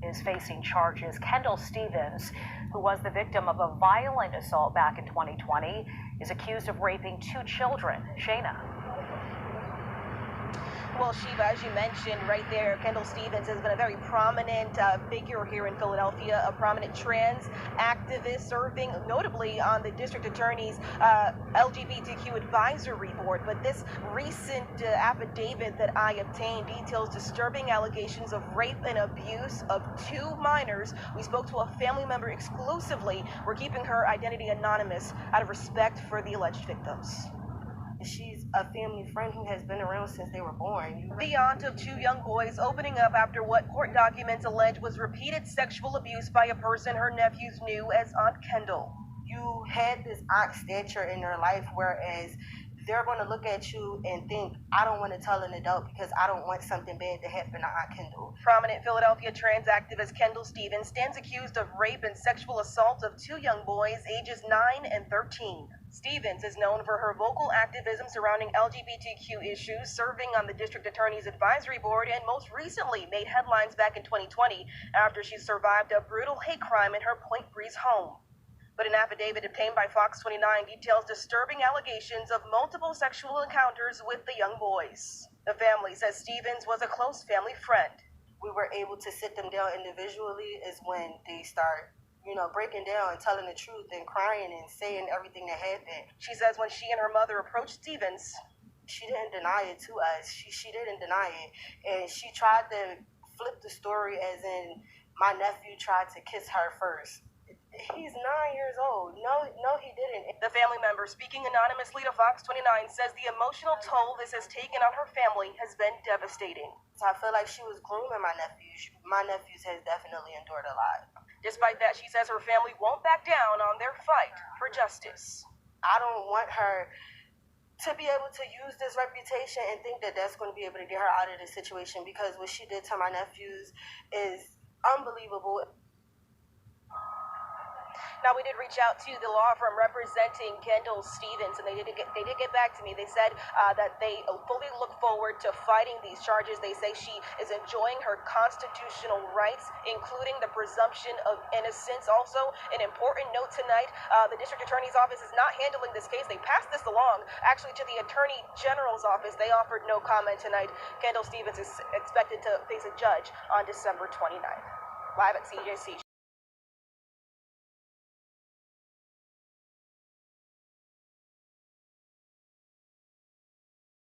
Is facing charges. Kendell Stevens, who was the victim of a violent assault back in 2020, is accused of raping 2 children. Shayna. Well, Shiva, as you mentioned right there, Kendell Stevens has been a very prominent figure here in Philadelphia, a prominent trans activist serving notably on the district attorney's LGBTQ advisory board. But this recent affidavit that I obtained details disturbing allegations of rape and abuse of 2 minors. We spoke to a family member exclusively. We're keeping her identity anonymous out of respect for the alleged victims. She's a family friend who has been around since they were born. The aunt of 2 young boys opening up after what court documents allege was repeated sexual abuse by a person her nephews knew as Aunt Kendell. You had this aunt stature in your life, whereas they're going to look at you and think, I don't want to tell an adult because I don't want something bad to happen to Aunt Kendell. Prominent Philadelphia trans activist Kendell Stevens stands accused of rape and sexual assault of 2 young boys ages 9 and 13. Stevens is known for her vocal activism surrounding LGBTQ issues, serving on the district attorney's advisory board, and most recently made headlines back in 2020 after she survived a brutal hate crime in her Point Breeze home. But an affidavit obtained by Fox 29 details disturbing allegations of multiple sexual encounters with the young boys. The family says Stevens was a close family friend. We were able to sit them down individually is when they start, breaking down and telling the truth and crying and saying everything that happened. She says when she and her mother approached Stevens, she didn't deny it to us. She didn't deny it. And she tried to flip the story as in my nephew tried to kiss her first. He's 9 years old. No, he didn't. The family member, speaking anonymously to Fox 29, says the emotional toll this has taken on her family has been devastating. So I feel like she was grooming my nephews. My nephews has definitely endured a lot. Despite that, she says her family won't back down on their fight for justice. I don't want her to be able to use this reputation and think that that's going to be able to get her out of this situation, because what she did to my nephews is unbelievable. Now, we did reach out to the law firm representing Kendell Stevens, and they did get back to me. They said that they fully look forward to fighting these charges. They say she is enjoying her constitutional rights, including the presumption of innocence. Also, an important note tonight, the district attorney's office is not handling this case. They passed this along, actually, to the attorney general's office. They offered no comment tonight. Kendell Stevens is expected to face a judge on December 29th. Live at CJC.